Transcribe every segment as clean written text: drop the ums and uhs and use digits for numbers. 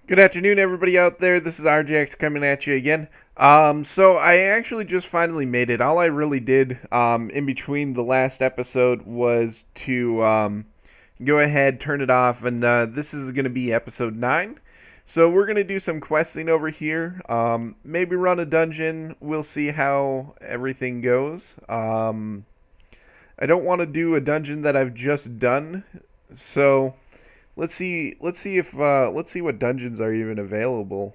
Good afternoon, everybody out there. This is Arjax coming at you again. So I actually just finally made it. All I really did in between the last episode was to go ahead, turn it off, and this is going to be episode 9. So we're going to do some questing over here. Maybe run a dungeon. We'll see how everything goes. I don't want to do a dungeon that I've just done. So let's see what dungeons are even available.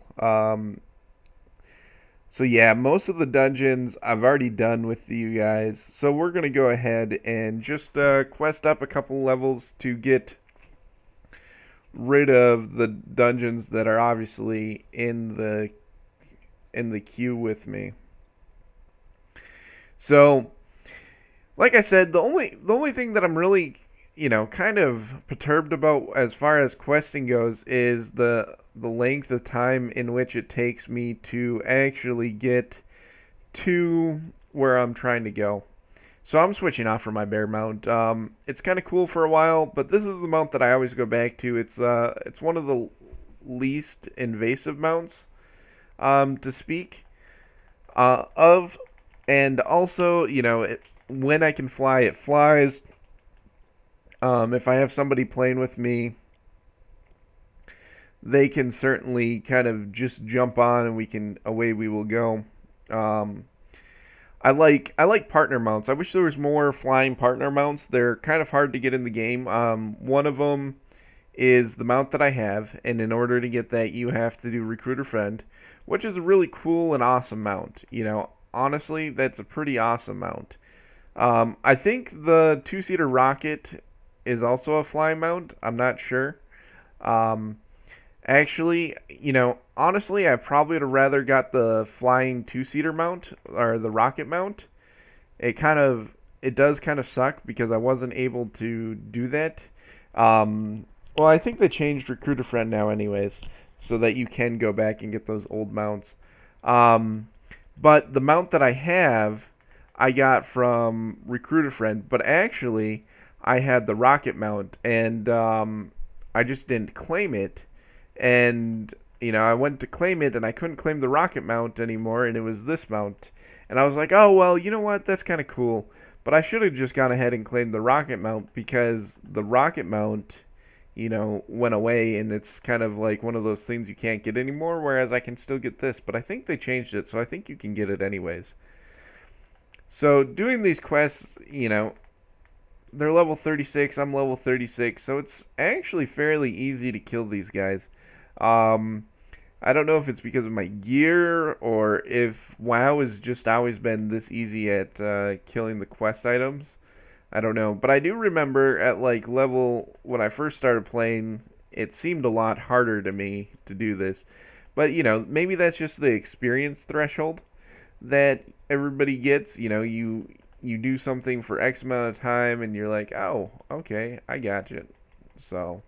So yeah, most of the dungeons I've already done with you guys. So we're gonna go ahead and just quest up a couple levels to get rid of the dungeons that are obviously in the queue with me. So like I said, the only thing that I'm really, kind of perturbed about as far as questing goes is the length of time in which it takes me to actually get to where I'm trying to go. So I'm switching off from my bear mount. It's kind of cool for a while, but this is the mount that I always go back to. It's one of the least invasive mounts to speak of, and also when I can fly, it flies. If I have somebody playing with me, they can certainly kind of just jump on and away we will go. Um, I like partner mounts. I wish there was more flying partner mounts. They're kind of hard to get in the game. One of them is the mount that I have, and in order to get that, you have to do recruiter friend, which is a really cool and awesome mount. Honestly, that's a pretty awesome mount. I think the two-seater rocket is also a flying mount. I'm not sure. Um, Actually, honestly, I probably would have rather got the flying two-seater mount or the rocket mount. It does kind of suck because I wasn't able to do that. Well, I think they changed Recruiter Friend now, anyways, so that you can go back and get those old mounts. Um, but the mount that I have, I got from Recruiter Friend, but actually, I had the rocket mount, and I just didn't claim it. And I went to claim it, and I couldn't claim the rocket mount anymore, and it was this mount. And I was like, oh well, you know what? That's kind of cool. But I should have just gone ahead and claimed the rocket mount because the rocket mount, went away, and it's kind of like one of those things you can't get anymore. Whereas I can still get this, but I think they changed it, so I think you can get it anyways. So doing these quests, they're level 36. I'm level 36, so it's actually fairly easy to kill these guys. Um, I don't know if it's because of my gear or if WoW has just always been this easy at killing the quest items. I don't know, but I do remember at like level when I first started playing, it seemed a lot harder to me to do this. But maybe that's just the experience threshold that everybody gets. You do something for X amount of time and you're like, "Oh, okay, I got you." So,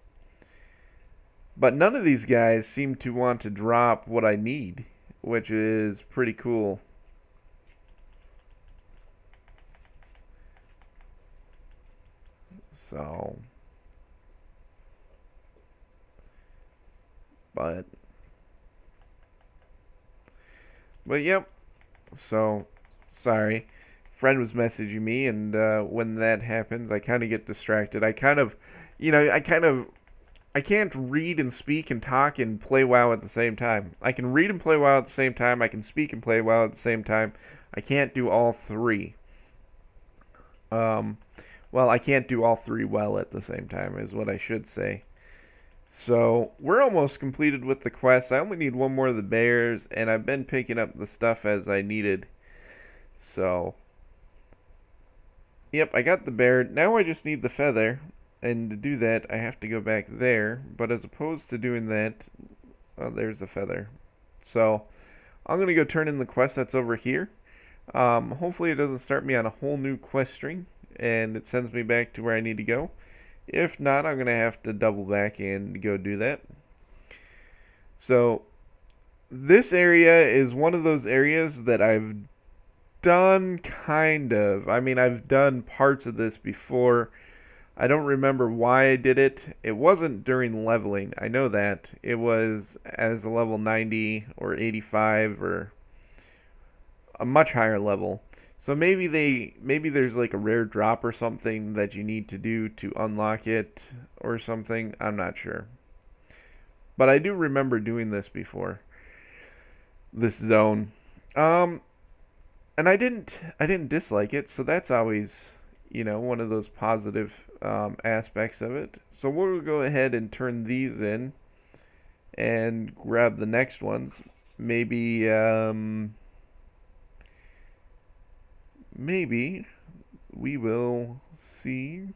but none of these guys seem to want to drop what I need, which is pretty cool. So, but but yep. So, sorry. Friend was messaging me, and when that happens, I kind of get distracted. I can't read and speak and talk and play WoW at the same time. I can read and play WoW at the same time. I can speak and play WoW at the same time. I can't do all three. Um, well, I can't do all three well at the same time, is what I should say. So we're almost completed with the quest. I only need one more of the bears, and I've been picking up the stuff as I needed. So, yep, I got the bear. Now I just need the feather, and to do that, I have to go back there. But as opposed to doing that, oh, there's the feather. So I'm gonna go turn in the quest that's over here. Hopefully, it doesn't start me on a whole new quest string, and it sends me back to where I need to go. If not, I'm gonna have to double back and go do that. So this area is one of those areas that I've done kind of. I mean, I've done parts of this before. I don't remember why I did it. It wasn't during leveling. I know that. It was as a level 90 or 85 or a much higher level. So maybe there's like a rare drop or something that you need to do to unlock it or something. I'm not sure. But I do remember doing this before. This zone. Um and I didn't dislike it, so that's always, one of those positive aspects of it. So we'll go ahead and turn these in and grab the next ones. Maybe we will see.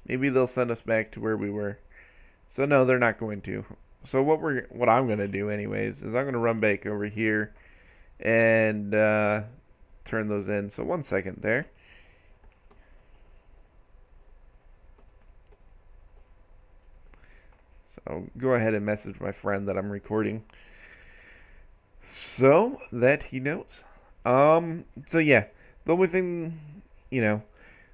Maybe they'll send us back to where we were. So no, they're not going to. So what I'm gonna do anyways is I'm gonna run back over here and turn those in. So 1 second there. So go ahead and message my friend that I'm recording so that he knows. So yeah, the only thing, you know,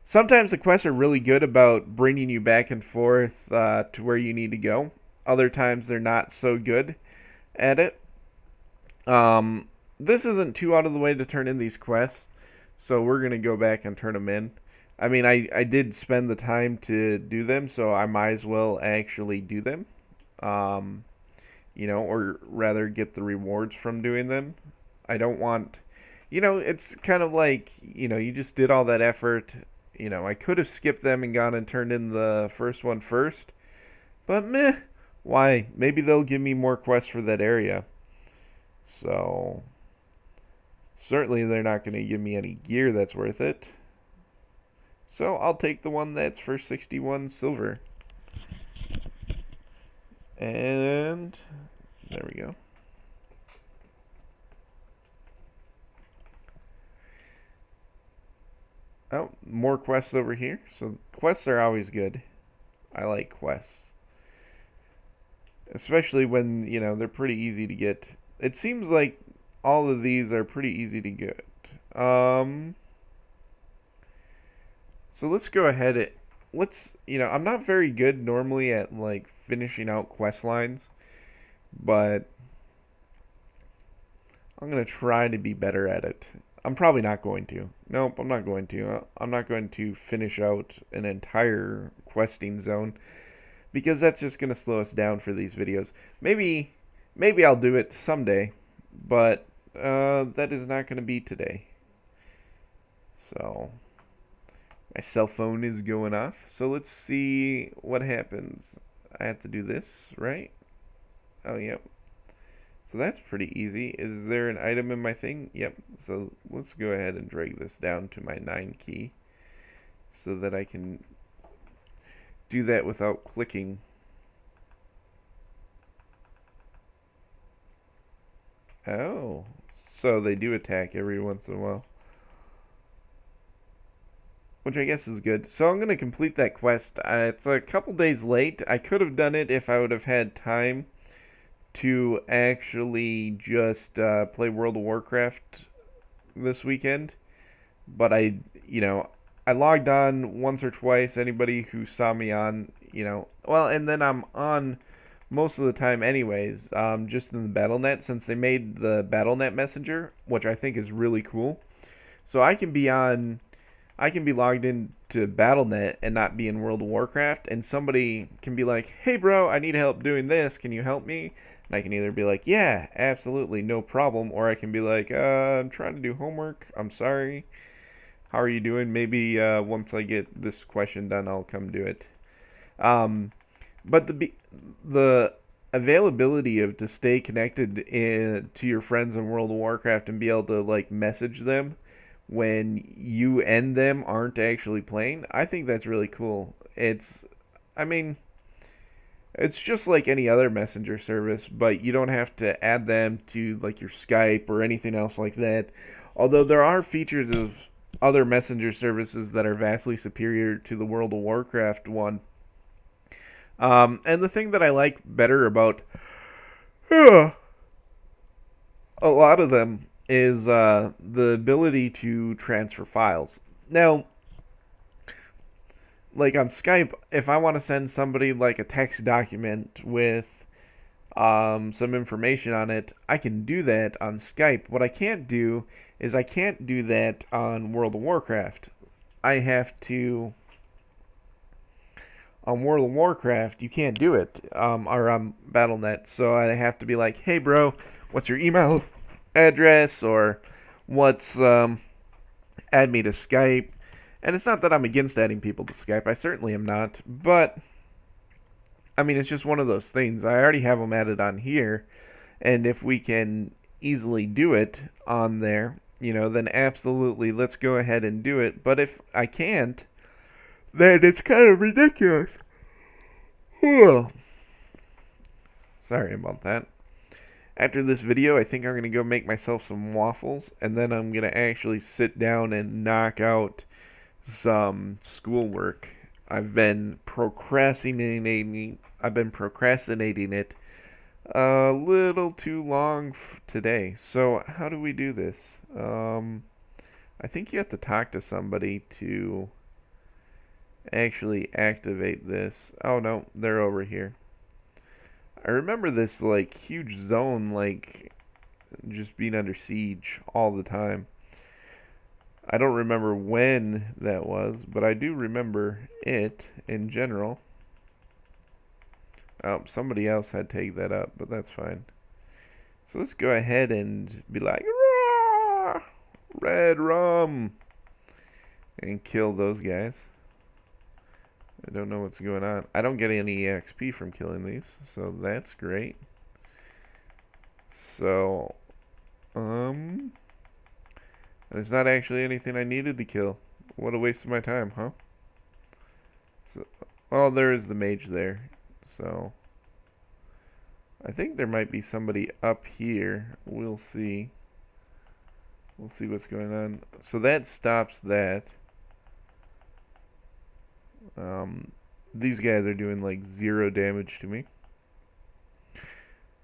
sometimes the quests are really good about bringing you back and forth to where you need to go. Other times they're not so good at it. This isn't too out of the way to turn in these quests, so we're gonna go back and turn them in. I mean, I did spend the time to do them, so I might as well actually do them. Um, or rather get the rewards from doing them. I don't want, it's kind of like, you just did all that effort. I could have skipped them and gone and turned in the first one first, but meh, why? Maybe they'll give me more quests for that area. So, certainly they're not going to give me any gear that's worth it. So, I'll take the one that's for 61 silver. And there we go. Oh, more quests over here. So quests are always good. I like quests. Especially when, they're pretty easy to get. It seems like all of these are pretty easy to get. So let's go ahead and I'm not very good normally at like finishing out quest lines, but I'm going to try to be better at it. I'm probably not going to. Nope, I'm not going to. I'm not going to finish out an entire questing zone because that's just going to slow us down for these videos. Maybe I'll do it someday, but that is not going to be today. So my cell phone is going off. So let's see what happens. I have to do this, right? Oh, yep. So that's pretty easy. Is there an item in my thing? Yep. So let's go ahead and drag this down to my 9 key so that I can do that without clicking. Oh, so they do attack every once in a while, which I guess is good. So I'm going to complete that quest. It's a couple days late. I could have done it if I would have had time to actually just play World of Warcraft this weekend. But I logged on once or twice. Anybody who saw me on, and then I'm on most of the time anyways, just in the BattleNet, since they made the BattleNet Messenger, which I think is really cool. So I can be logged into BattleNet and not be in World of Warcraft, and somebody can be like, "Hey bro, I need help doing this. Can you help me?" And I can either be like, "Yeah, absolutely, no problem," or I can be like, "I'm trying to do homework. I'm sorry. How are you doing? Maybe once I get this question done, I'll come do it." But the availability of to stay connected to your friends in World of Warcraft and be able to like message them when you and them aren't actually playing, I think that's really cool. I mean, it's just like any other messenger service, but you don't have to add them to like your Skype or anything else like that. Although there are features of other messenger services that are vastly superior to the World of Warcraft one. And the thing that I like better about a lot of them is the ability to transfer files. Now, like on Skype, if I want to send somebody like a text document with some information on it, I can do that on Skype. What I can't do is I can't do that on World of Warcraft. I have to on World of Warcraft, you can't do it, or on BattleNet. So I have to be like, hey, bro, what's your email address, or what's add me to Skype. And it's not that I'm against adding people to Skype. I certainly am not. But I mean, it's just one of those things. I already have them added on here, and if we can easily do it on there, then absolutely, let's go ahead and do it. But if I can't, then it's kind of ridiculous. Sorry about that. After this video, I think I'm going to go make myself some waffles, and then I'm going to actually sit down and knock out some schoolwork. I've been procrastinating it a little too long today. So how do we do this? I think you have to talk to somebody to actually activate this. Oh no, they're over here. I remember this like huge zone like just being under siege all the time. I don't remember when that was, but I do remember it in general. Oh, somebody else had taken that up, but that's fine. So let's go ahead and be like, "Rah! Red rum," and kill those guys. I don't know what's going on. I don't get any XP from killing these, so that's great. So, there's not actually anything I needed to kill. What a waste of my time, huh? So, well, there is the mage there. So, I think there might be somebody up here. We'll see. We'll see what's going on. So that stops that. These guys are doing like 0 damage to me.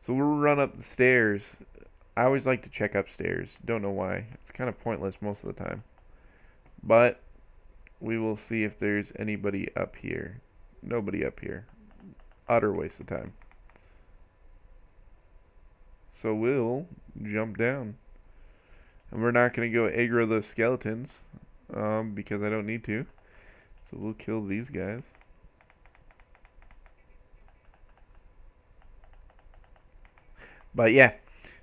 So we'll run up the stairs. I always like to check upstairs. Don't know why. It's kind of pointless most of the time. But we will see if there's anybody up here. Nobody up here. Utter waste of time. So we'll jump down. And we're not going to go aggro those skeletons. Because I don't need to. So we'll kill these guys. But yeah.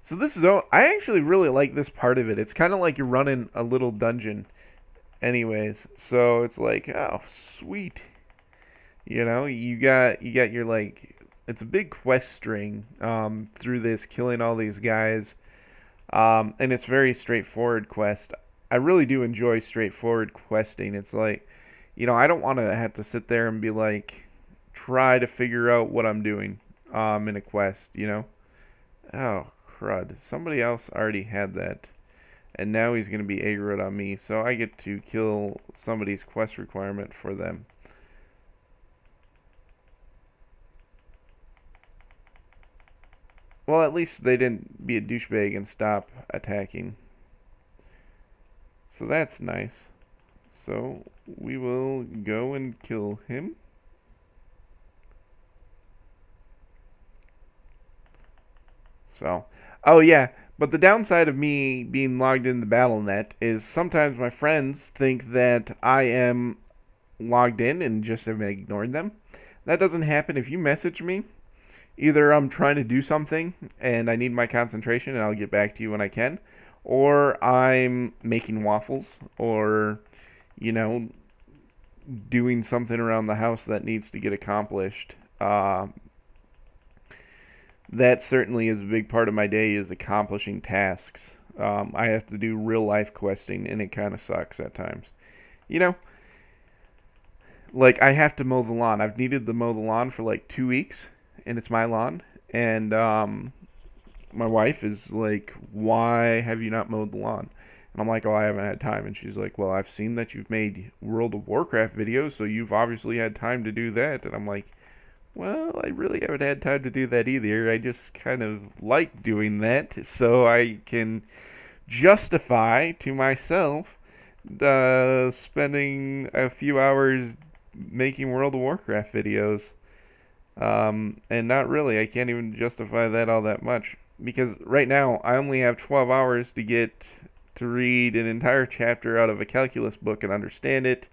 So this is I actually really like this part of it. It's kind of like you're running a little dungeon anyways. So it's like, oh, sweet. You got your like it's a big quest string through this, killing all these guys. And it's very straightforward quest. I really do enjoy straightforward questing. It's like, I don't want to have to sit there and be like, try to figure out what I'm doing in a quest, Oh, crud. Somebody else already had that. And now he's going to be aggroed on me. So I get to kill somebody's quest requirement for them. Well, at least they didn't be a douchebag and stop attacking. So that's nice. So we will go and kill him. So, oh yeah, but the downside of me being logged in the BattleNet is sometimes my friends think that I am logged in and just have ignored them. That doesn't happen if you message me. Either I'm trying to do something and I need my concentration and I'll get back to you when I can, or I'm making waffles, or, doing something around the house that needs to get accomplished. That certainly is a big part of my day, is accomplishing tasks. I have to do real life questing, and it kind of sucks at times. Like I have to mow the lawn. I've needed to mow the lawn for like 2 weeks, and it's my lawn. And my wife is like, "Why have you not mowed the lawn?" And I'm like, "Oh, I haven't had time." And she's like, "Well, I've seen that you've made World of Warcraft videos, so you've obviously had time to do that." And I'm like, well, I really haven't had time to do that either. I just kind of like doing that so I can justify to myself spending a few hours making World of Warcraft videos. And not really. I can't even justify that all that much. Because right now, I only have 12 hours to get to read an entire chapter out of a calculus book and understand it,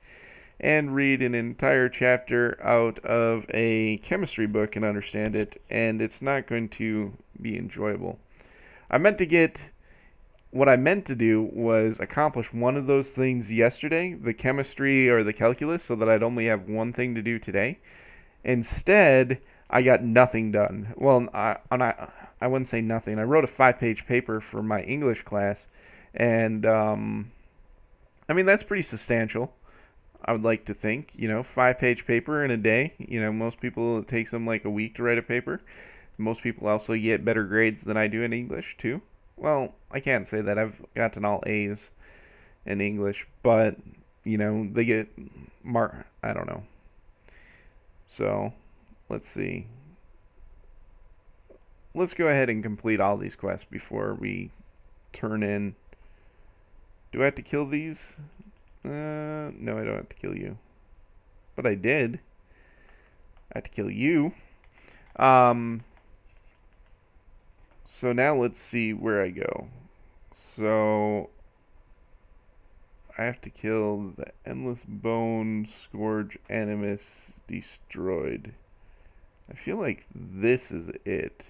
and read an entire chapter out of a chemistry book and understand it, and it's not going to be enjoyable. I meant to get What I meant to do was accomplish one of those things yesterday, the chemistry or the calculus, so that I'd only have one thing to do today. Instead, I got nothing done. Well, I wouldn't say nothing. I wrote a 5-page paper for my English class, and I mean, that's pretty substantial. I would like to think, 5-page paper in a day. Most people, it takes them like a week to write a paper. Most people also get better grades than I do in English, too. Well, I can't say that. I've gotten all A's in English, but, they get I don't know. So, let's see. Let's go ahead and complete all these quests before we turn in. Do I have to kill these? No, I don't have to kill you. But I did. I have to kill you. So now let's see where I go. So I have to kill the Endless Bone Scourge Animus destroyed. I feel like this is it.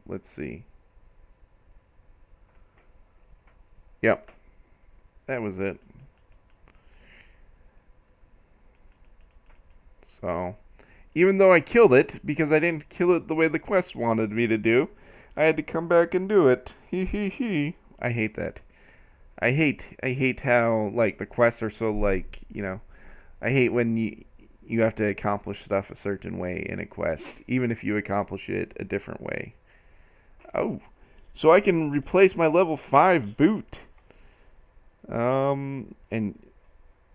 Let's see. Yep. That was it. So, even though I killed it, because I didn't kill it the way the quest wanted me to do, I had to come back and do it. Hee hee hee. I hate that. I hate how, like, the quests are so, like, I hate when you have to accomplish stuff a certain way in a quest, even if you accomplish it a different way. Oh, so I can replace my level 5 boot. And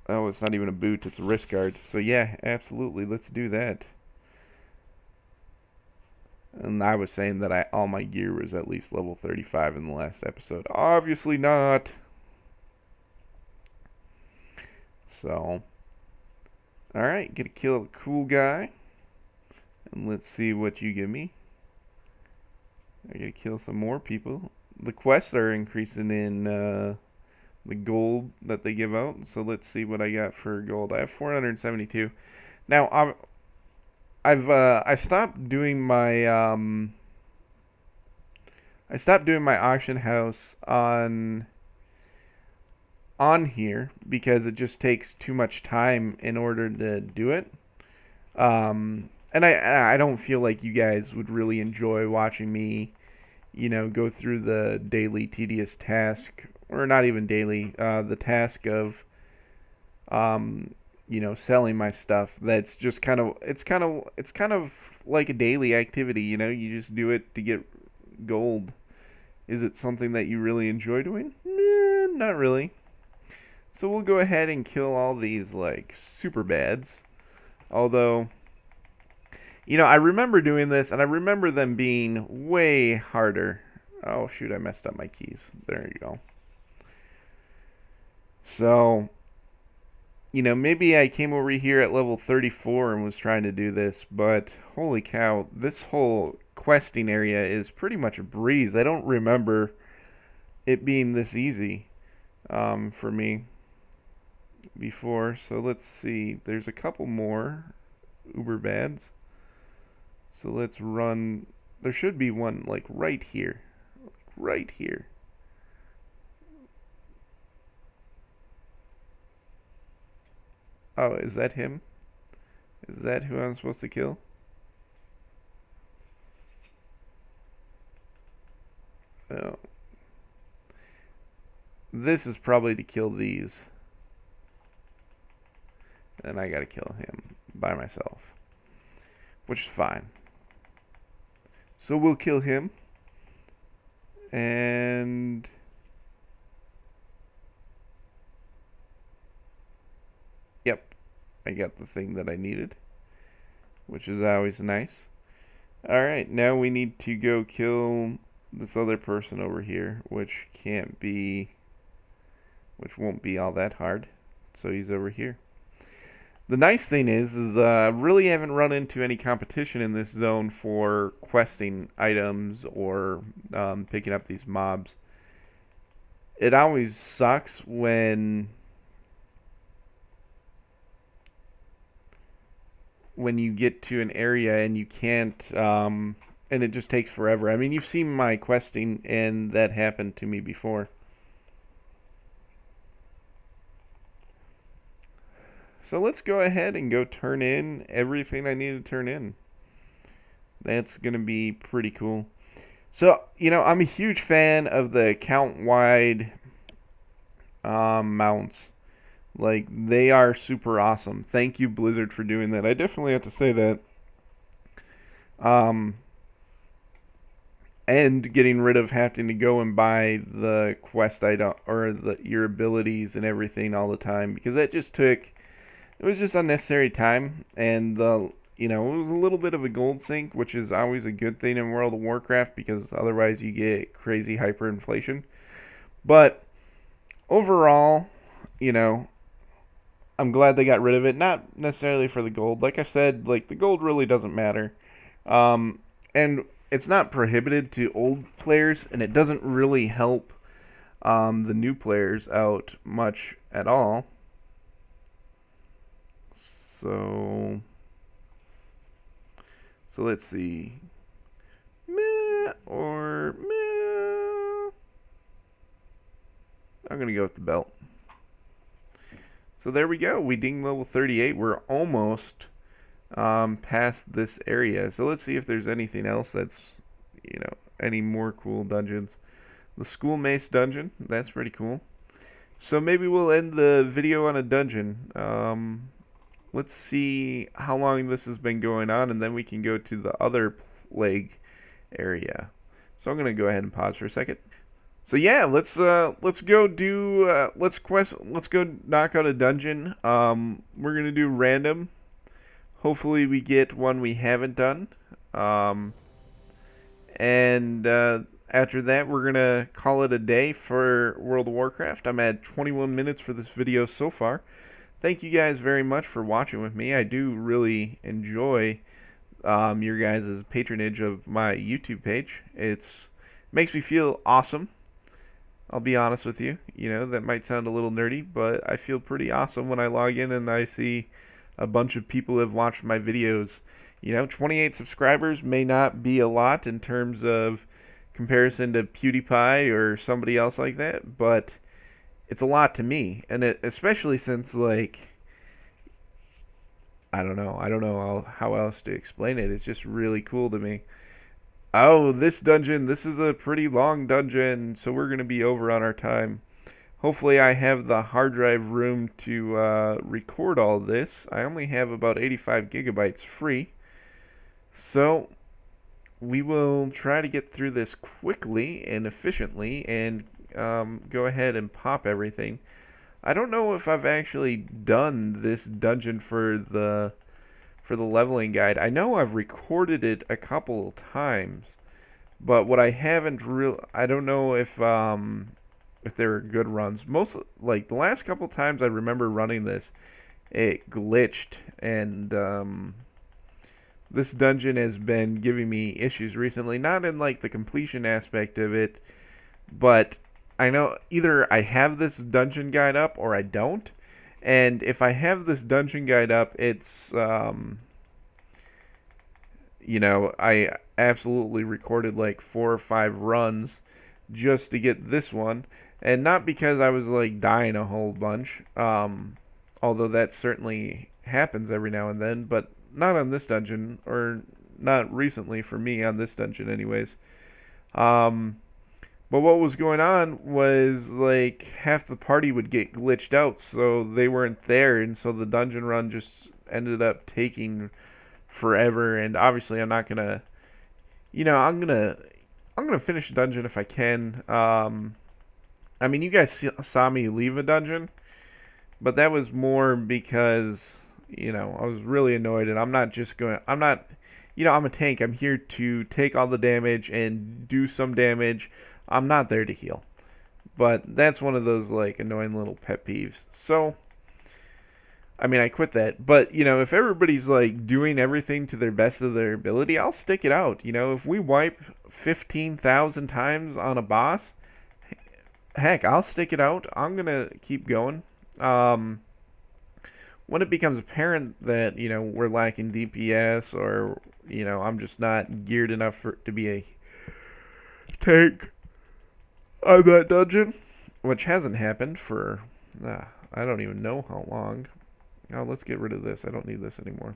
oh, it's not even a boot, it's a wrist guard. So yeah, absolutely, let's do that. And I was saying that all my gear was at least level 35 in the last episode. Obviously not. So, alright, get to kill a cool guy. And let's see what you give me. I gotta kill some more people. The quests are increasing in the gold that they give out. So let's see what I got for gold. I have 472. Now I stopped doing my auction house on here because it just takes too much time in order to do it. And I don't feel like you guys would really enjoy watching me, go through the daily tedious task, or not even daily, the task of, selling my stuff. That's just it's kind of like a daily activity, you just do it to get gold. Is it something that you really enjoy doing? Not really. So we'll go ahead and kill all these, like, super bads. Although, I remember doing this, and I remember them being way harder. Oh, shoot, I messed up my keys. There you go. So, maybe I came over here at level 34 and was trying to do this, but holy cow, this whole questing area is pretty much a breeze. I don't remember it being this easy for me before. So let's see. There's a couple more uber bads. So let's run. There should be one, like, right here. Right here. Oh, is that him? Is that who I'm supposed to kill? Oh. This is probably to kill these. And I gotta kill him by myself. Which is fine. So we'll kill him. And yep, I got the thing that I needed, which is always nice. Alright, now we need to go kill this other person over here, which won't be all that hard. So he's over here. The nice thing is really haven't run into any competition in this zone for questing items or picking up these mobs. It always sucks when you get to an area and you can't, and it just takes forever. I mean, you've seen my questing, and that happened to me before. So let's go ahead and go turn in everything I need to turn in. That's going to be pretty cool. So, I'm a huge fan of the count-wide mounts. Like, they are super awesome. Thank you, Blizzard, for doing that. I definitely have to say that. Um, and getting rid of having to go and buy the quest item or your abilities and everything all the time, because it was just unnecessary time, and it was a little bit of a gold sink, which is always a good thing in World of Warcraft because otherwise you get crazy hyperinflation. But overall, you know, I'm glad they got rid of it. Not necessarily for the gold. Like I said, like the gold really doesn't matter. And it's not prohibited to old players, and it doesn't really help the new players out much at all. So let's see. Meh or meh. I'm going to go with the belt. So there we go. We ding level 38. We're almost past this area. So let's see if there's anything else that's, any more cool dungeons. The School Mace dungeon. That's pretty cool. So maybe we'll end the video on a dungeon. Let's see how long this has been going on, and then we can go to the other plague area. So I'm gonna go ahead and pause for a second. So yeah, let's go do let's go knock out a dungeon. We're gonna do random. Hopefully we get one we haven't done. And after that, we're gonna call it a day for World of Warcraft. I'm at 21 minutes for this video so far. Thank you guys very much for watching with me. I do really enjoy your guys' patronage of my YouTube page. It makes me feel awesome. I'll be honest with you. That might sound a little nerdy, but I feel pretty awesome when I log in and I see a bunch of people have watched my videos. 28 subscribers may not be a lot in terms of comparison to PewDiePie or somebody else like that, but it's a lot to me, and especially since, like, I don't know how else to explain it. It's just really cool to me. Oh, this is a pretty long dungeon, so we're going to be over on our time. Hopefully I have the hard drive room to record all this. I only have about 85 gigabytes free, so we will try to get through this quickly and efficiently and go ahead and pop everything. I don't know if I've actually done this dungeon for the leveling guide. I know I've recorded it a couple of times, but what I haven't I don't know if they were good runs. Most, like, the last couple of times I remember running this, it glitched, and this dungeon has been giving me issues recently. Not in, like, the completion aspect of it, but I know either I have this dungeon guide up or I don't. And if I have this dungeon guide up, it's, I absolutely recorded like 4 or 5 runs just to get this one. And not because I was like dying a whole bunch, although that certainly happens every now and then, but not on this dungeon, or not recently for me on this dungeon anyways. But what was going on was, like, half the party would get glitched out, so they weren't there, and so the dungeon run just ended up taking forever. And obviously, I'm not gonna, I'm gonna finish the dungeon if I can. I mean, you guys saw me leave a dungeon, but that was more because, I was really annoyed, and I'm not, I'm a tank. I'm here to take all the damage and do some damage. I'm not there to heal. But that's one of those, like, annoying little pet peeves. So, I mean, I quit that. But, if everybody's like doing everything to their best of their ability, I'll stick it out. If we wipe 15,000 times on a boss, heck, I'll stick it out. I'm going to keep going. Um, when it becomes apparent that, we're lacking DPS or, I'm just not geared enough to be a tank on that dungeon, which hasn't happened for, I don't even know how long. Oh, let's get rid of this. I don't need this anymore.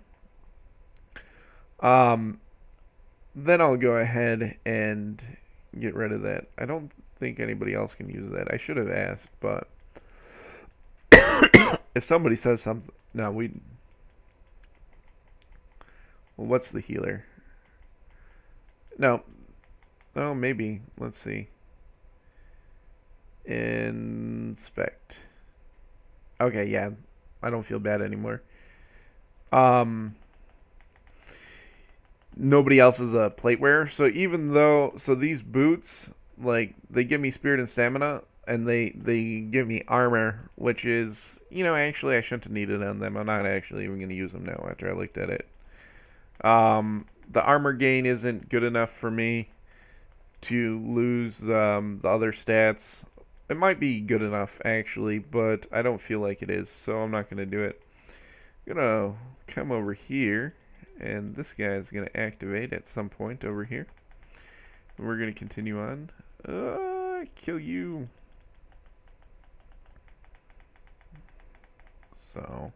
Um, then I'll go ahead and get rid of that. I don't think anybody else can use that. I should have asked, but if somebody says something, no, well, what's the healer? No, oh, maybe. Let's see. Inspect. Okay, yeah, I don't feel bad anymore. Um, Nobody else is a plate wearer. So these boots, like, they give me spirit and stamina, and they give me armor, which is, actually I shouldn't have needed on them. I'm not actually even going to use them now after I looked at it. The armor gain isn't good enough for me to lose the other stats. It might be good enough actually, but I don't feel like it is, so I'm not going to do it. I'm going to come over here, and this guy is going to activate at some point over here. And we're going to continue on. Kill you. So,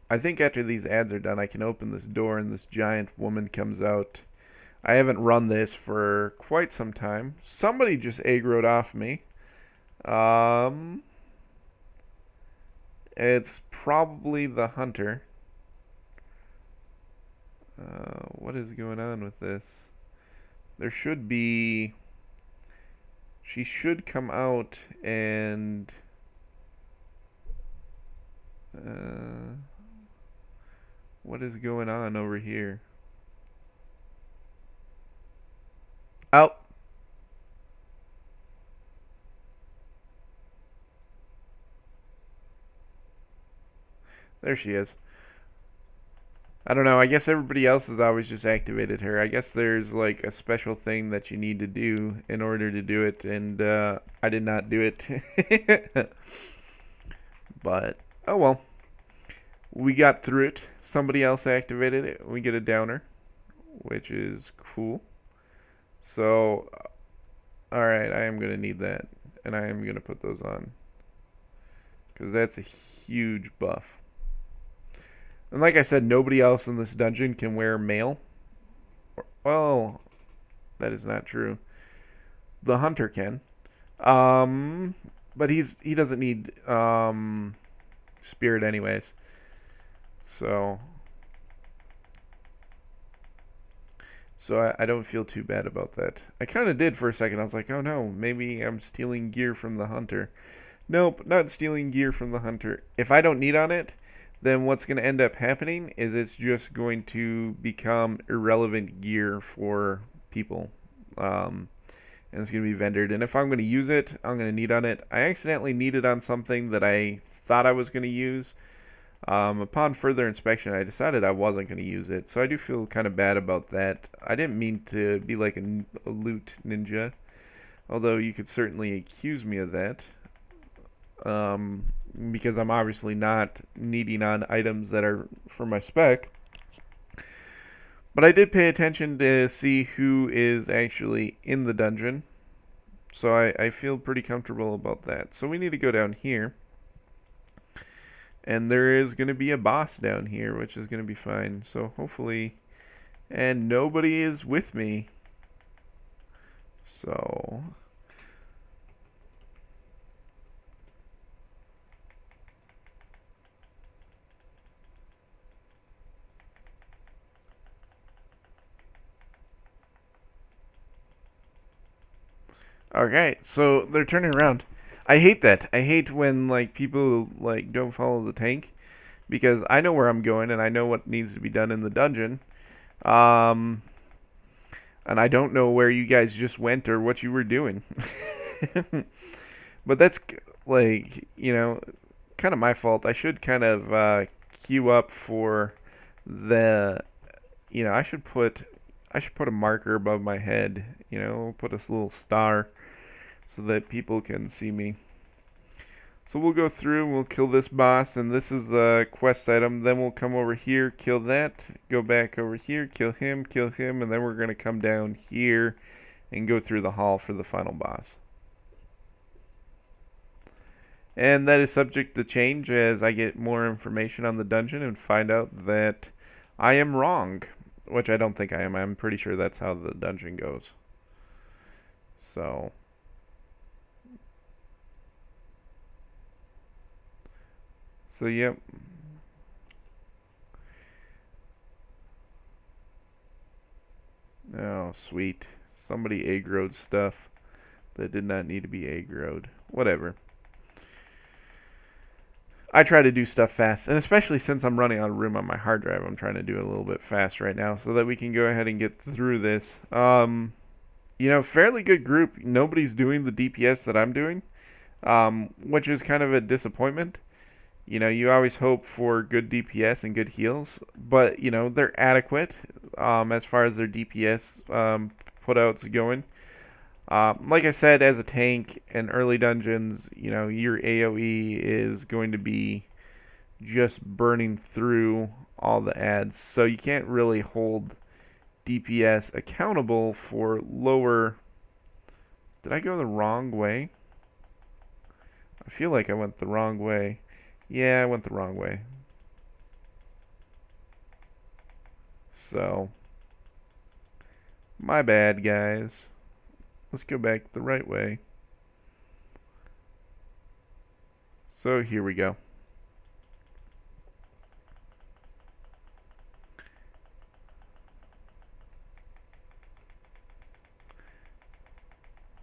I think after these ads are done, I can open this door and this giant woman comes out. I haven't run this for quite some time. Somebody just aggroed off me. It's probably the hunter. What is going on with this? There should be... She should come out and... what is going on over here? Oh! There she is. I don't know. I guess everybody else has always just activated her. I guess there's like a special thing that you need to do in order to do it, and I did not do it. But, oh well. We got through it. Somebody else activated it. We get a downer, which is cool. So, alright, I am going to need that. And I am going to put those on. Because that's a huge buff. And like I said, nobody else in this dungeon can wear mail. Well, that is not true. The hunter can. But he doesn't need spirit anyways. So I don't feel too bad about that. I kind of did for a second. I was like, oh no, maybe I'm stealing gear from the hunter. Nope, not stealing gear from the hunter. If I don't need on it, then what's going to end up happening is it's just going to become irrelevant gear for people. And it's going to be vendored. And if I'm going to use it, I'm going to need on it. I accidentally needed on something that I thought I was going to use. Upon further inspection, I decided I wasn't going to use it. So I do feel kind of bad about that. I didn't mean to be like a loot ninja. Although you could certainly accuse me of that. Because I'm obviously not needing on items that are for my spec. But I did pay attention to see who is actually in the dungeon. So I feel pretty comfortable about that. So we need to go down here. And there is going to be a boss down here, which is going to be fine. So hopefully... And nobody is with me. So... Okay, so they're turning around. I hate that. I hate when like people like don't follow the tank because I know where I'm going and I know what needs to be done in the dungeon. Um, and I don't know where you guys just went or what you were doing. But that's like, kind of my fault. I should kind of queue up for the, I should put a marker above my head, put a little star so that people can see me. So we'll go through and we'll kill this boss, and this is the quest item. Then we'll come over here, kill that, go back over here, kill him, and then we're going to come down here and go through the hall for the final boss. And that is subject to change as I get more information on the dungeon and find out that I am wrong, which I don't think I am. I'm pretty sure that's how the dungeon goes. So yep. Oh, sweet. Somebody aggroed stuff that did not need to be aggroed. Whatever. I try to do stuff fast, and especially since I'm running out of room on my hard drive, I'm trying to do it a little bit fast right now so that we can go ahead and get through this. Fairly good group. Nobody's doing the DPS that I'm doing, which is kind of a disappointment. You always hope for good DPS and good heals, but, they're adequate as far as their DPS putouts going. Like I said, as a tank in early dungeons, your AoE is going to be just burning through all the ads, so you can't really hold DPS accountable for lower... Did I go the wrong way? I feel like I went the wrong way. Yeah, I went the wrong way. So, my bad, guys. Let's go back the right way. So, here we go.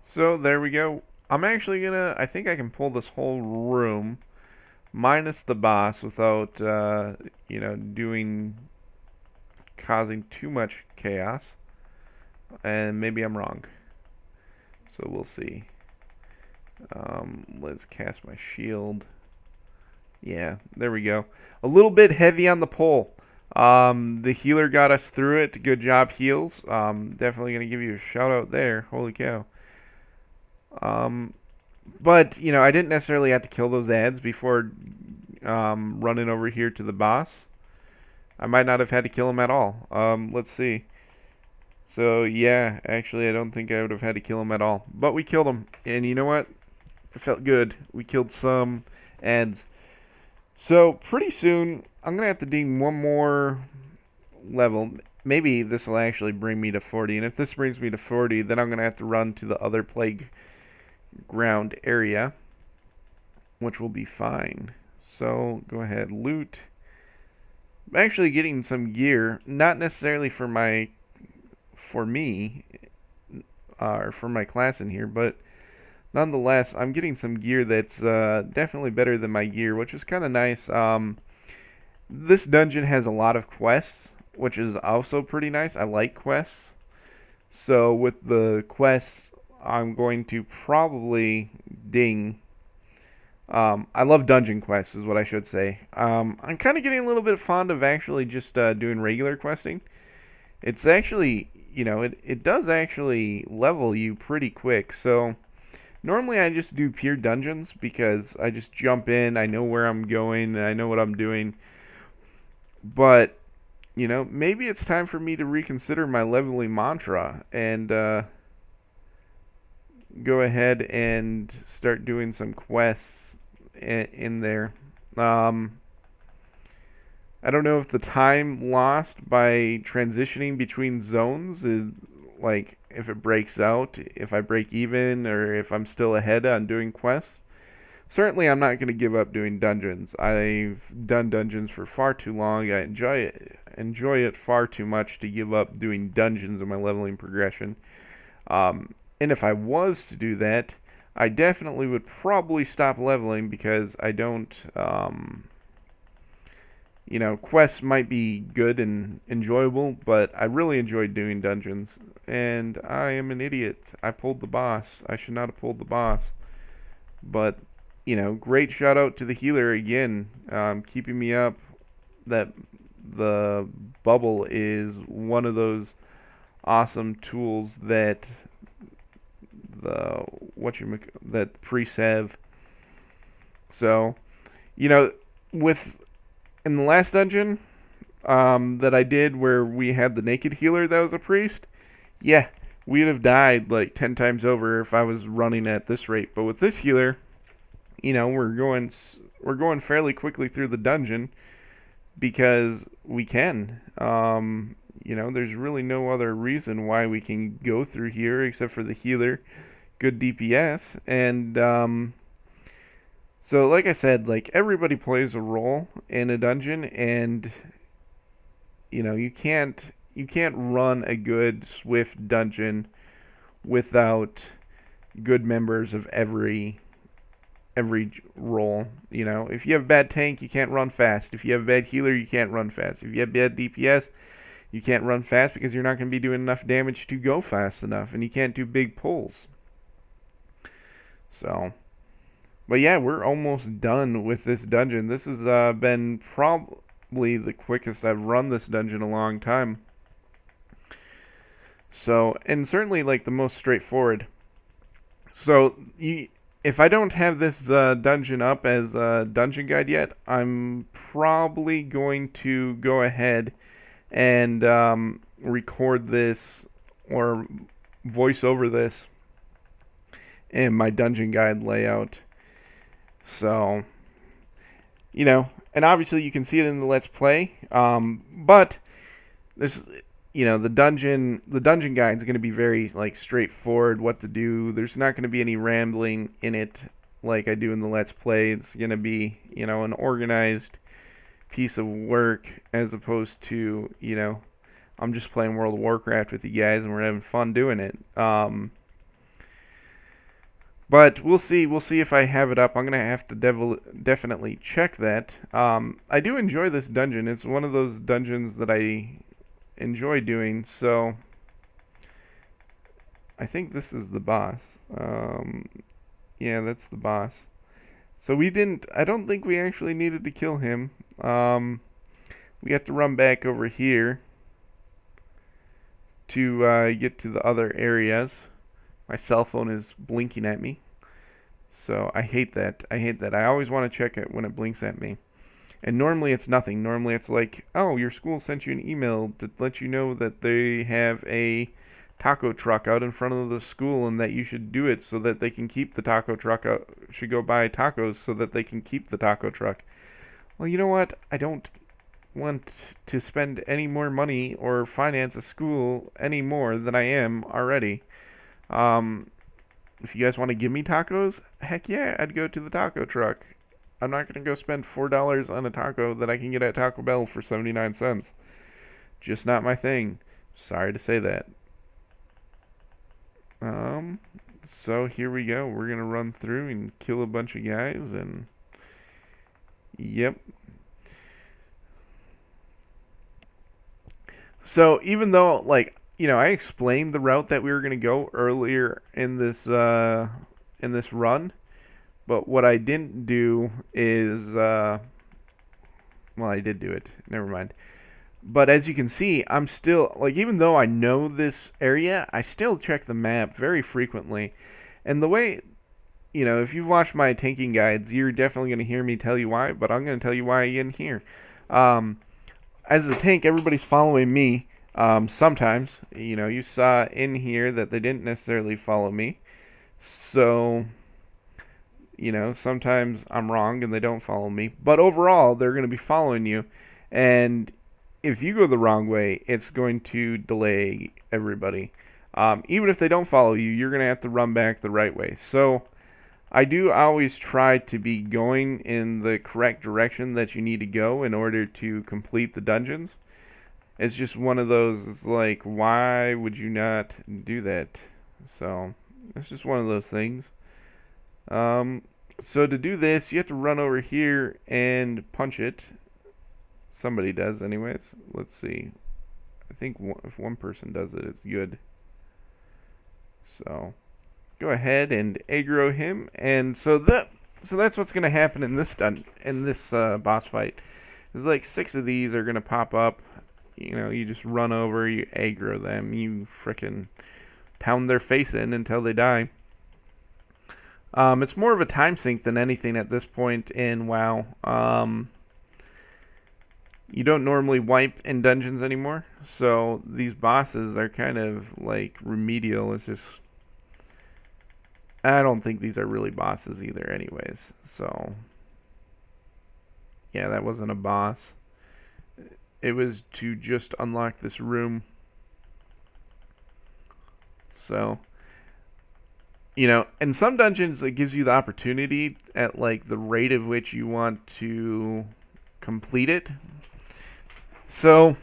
So, there we go. I'm actually gonna... I think I can pull this whole room minus the boss without, causing too much chaos. And maybe I'm wrong. So we'll see. Let's cast my shield. Yeah, there we go. A little bit heavy on the pull. The healer got us through it. Good job, heals. Definitely going to give you a shout out there. Holy cow. But, I didn't necessarily have to kill those ads before running over here to the boss. I might not have had to kill him at all. Let's see. So, yeah, actually, I don't think I would have had to kill him at all. But we killed him. And you know what? It felt good. We killed some ads. So, pretty soon, I'm going to have to do one more level. Maybe this will actually bring me to 40. And if this brings me to 40, then I'm going to have to run to the other plague ground area, which will be fine. So, go ahead, loot. I'm actually getting some gear. Not necessarily for me, or for my class in here, but nonetheless, I'm getting some gear that's definitely better than my gear, which is kind of nice. This dungeon has a lot of quests, which is also pretty nice. I like quests. So with the quests, I'm going to probably ding. I love dungeon quests, is what I should say. I'm kind of getting a little bit fond of actually just doing regular questing. It's actually... it does actually level you pretty quick. So normally I just do pure dungeons because I just jump in, I know where I'm going, and I know what I'm doing. But, maybe it's time for me to reconsider my leveling mantra and go ahead and start doing some quests in there. I don't know if the time lost by transitioning between zones is, like, if it breaks out, if I break even, or if I'm still ahead on doing quests. Certainly, I'm not going to give up doing dungeons. I've done dungeons for far too long. I enjoy it far too much to give up doing dungeons in my leveling progression. And if I was to do that, I definitely would probably stop leveling because I don't... quests might be good and enjoyable, but I really enjoy doing dungeons. And I am an idiot. I pulled the boss. I should not have pulled the boss. But, great shout out to the healer again, keeping me up. That the bubble is one of those awesome tools that the that priests have. So, you know, with in the last dungeon that I did where we had the naked healer that was a priest, yeah, we'd have died like 10 times over if I was running at this rate. But with this healer, we're going fairly quickly through the dungeon because we can. There's really no other reason why we can go through here except for the healer, good DPS, and so like I said, like everybody plays a role in a dungeon, and you can't run a good swift dungeon without good members of every role. If you have bad tank, you can't run fast. If you have bad healer, you can't run fast. If you have bad DPS, you can't run fast because you're not going to be doing enough damage to go fast enough, and you can't do big pulls. So, but yeah, we're almost done with this dungeon. This has been probably the quickest I've run this dungeon in a long time. So, and certainly like the most straightforward. So, if I don't have this dungeon up as a dungeon guide yet, I'm probably going to go ahead and record this or voice over this in my dungeon guide layout. So, and obviously you can see it in the Let's Play, but this, the dungeon guide is going to be very like straightforward what to do. There's not going to be any rambling in it like I do in the Let's Play. It's going to be, an organized piece of work as opposed to, I'm just playing World of Warcraft with you guys and we're having fun doing it. But we'll see. We'll see if I have it up. I'm gonna have to definitely check that. I do enjoy this dungeon. It's one of those dungeons that I enjoy doing. So I think this is the boss. Yeah, that's the boss. So I don't think we actually needed to kill him. We have to run back over here to get to the other areas. My cell phone is blinking at me. So I hate that. I always want to check it when it blinks at me. And normally it's nothing. Normally it's like, oh, your school sent you an email to let you know that they have a taco truck out in front of the school and that you should do it so that they can keep the taco truck out. Should go buy tacos so that they can keep the taco truck. Well, you know what? I don't want to spend any more money or finance a school any more than I am already. If you guys want to give me tacos, heck yeah, I'd go to the taco truck. I'm not going to go spend $4 on a taco that I can get at Taco Bell for 79 cents. Just not my thing. Sorry to say that. So here we go. We're going to run through and kill a bunch of guys and yep. So even though I explained the route that we were going to go earlier in this run, but what I didn't do is well, I did do it. Never mind. But as you can see, I'm still even though I know this area, I still check the map very frequently. And the way, if you've watched my tanking guides, you're definitely going to hear me tell you why, but I'm going to tell you why again here. As a tank, everybody's following me. Sometimes, you saw in here that they didn't necessarily follow me. So, sometimes I'm wrong and they don't follow me. But overall, they're going to be following you. And if you go the wrong way, it's going to delay everybody. Even if they don't follow you, you're going to have to run back the right way. So, I do always try to be going in the correct direction that you need to go in order to complete the dungeons. It's just one of those, it's like, why would you not do that? So, it's just one of those things. So to do this, you have to run over here and punch it. Somebody does anyways. Let's see. I think if one person does it, it's good. So, go ahead and aggro him. And so So that's what's going to happen in this boss fight. There's like 6 of these are going to pop up. You know, you just run over, you aggro them, you frickin' pound their face in until they die. It's more of a time sink than anything at this point in WoW. You don't normally wipe in dungeons anymore, so these bosses are kind of like remedial. It's just, I don't think these are really bosses either anyways. So yeah, that wasn't a boss. It was to just unlock this room. So, you know, in some dungeons it gives you the opportunity at like the rate of which you want to complete it. So,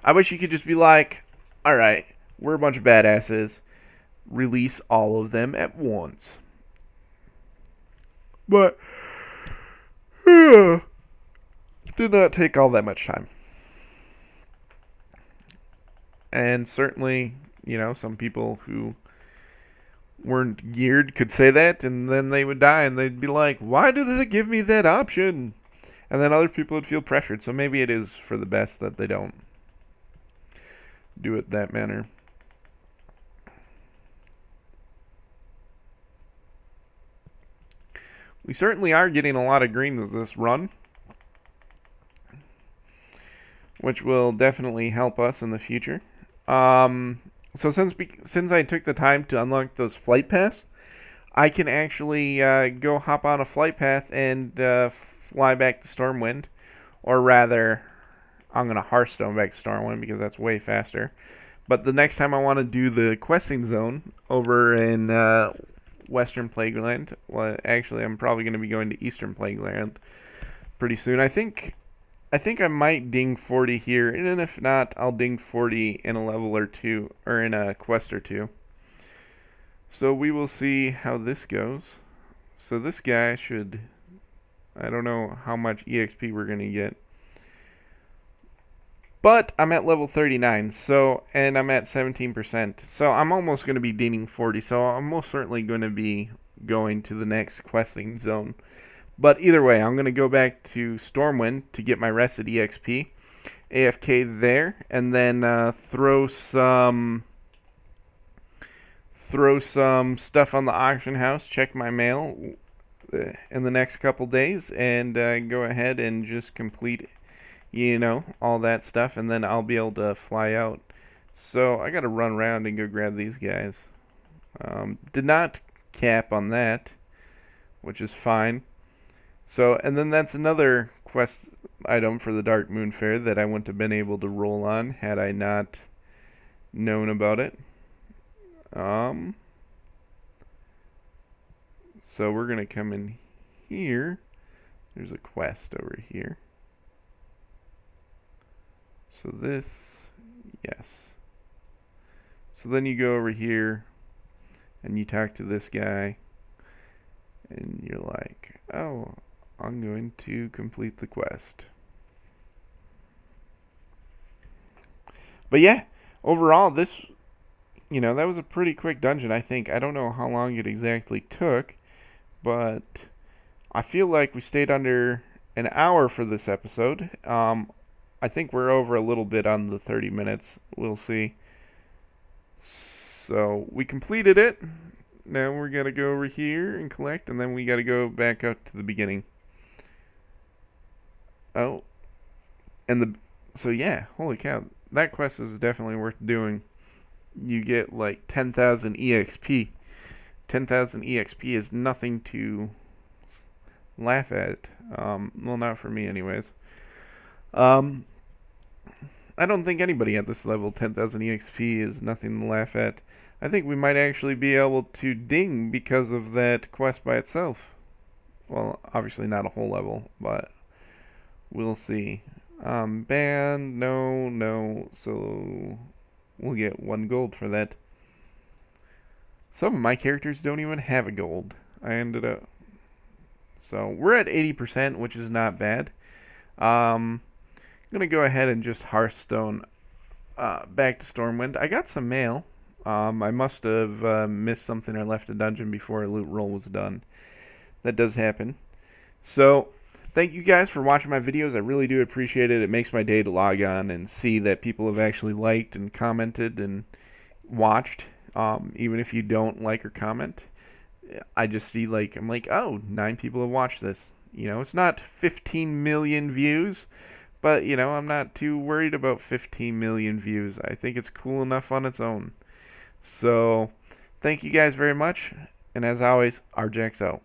I wish you could just be like, alright, we're a bunch of badasses. Release all of them at once. But, did not take all that much time. And certainly, you know, some people who weren't geared could say that, and then they would die, and they'd be like, why do they give me that option? And then other people would feel pressured, so maybe it is for the best that they don't do it that manner. We certainly are getting a lot of green this run, which will definitely help us in the future. So since I took the time to unlock those flight paths, I can actually go hop on a flight path and fly back to Stormwind, or rather, I'm gonna Hearthstone back to Stormwind because that's way faster. But the next time I want to do the questing zone over in Western Plaugeland, well, actually, I'm probably going to be going to Eastern Plaugeland pretty soon. I think I might ding 40 here, and if not, I'll ding 40 in a level or two, or in a quest or two. So we will see how this goes. So this guy should, I don't know how much EXP we're going to get. But I'm at level 39, so, and I'm at 17%. So I'm almost going to be dinging 40, so I'm most certainly going to be going to the next questing zone. But either way, I'm going to go back to Stormwind to get my rested EXP, AFK there, and then throw some stuff on the auction house, check my mail in the next couple days, and go ahead and just complete, you know, all that stuff, and then I'll be able to fly out. So I got to run around and go grab these guys. Did not cap on that, which is fine. So, and then that's another quest item for the Dark Moon Fair that I wouldn't have been able to roll on had I not known about it. So we're going to come in here. There's a quest over here. So this, yes. So then you go over here and you talk to this guy and you're like, oh, I'm going to complete the quest. But yeah, overall, this, you know, that was a pretty quick dungeon, I think. I don't know how long it exactly took, but I feel like we stayed under an hour for this episode. I think we're over a little bit on the 30 minutes. We'll see. So we completed it. Now we're going to go over here and collect, and then we got to go back out to the beginning. Oh. So yeah, holy cow. That quest is definitely worth doing. You get like 10,000 EXP. 10,000 EXP is nothing to laugh at. Well, not for me anyways. I don't think anybody at this level, 10,000 EXP, is nothing to laugh at. I think we might actually be able to ding because of that quest by itself. Well, obviously not a whole level, but we'll see. Ban, no, so we'll get 1 gold for that. Some of my characters don't even have a gold. I ended up... So, we're at 80%, which is not bad. I'm going to go ahead and just Hearthstone back to Stormwind. I got some mail. I must have missed something or left a dungeon before a loot roll was done. That does happen. So, thank you guys for watching my videos. I really do appreciate it. It makes my day to log on and see that people have actually liked and commented and watched. Even if you don't like or comment, I just see like I'm like, oh, 9 people have watched this. It's not 15 million views, but I'm not too worried about 15 million views. I think it's cool enough on its own. So, thank you guys very much, and as always, Arjax out.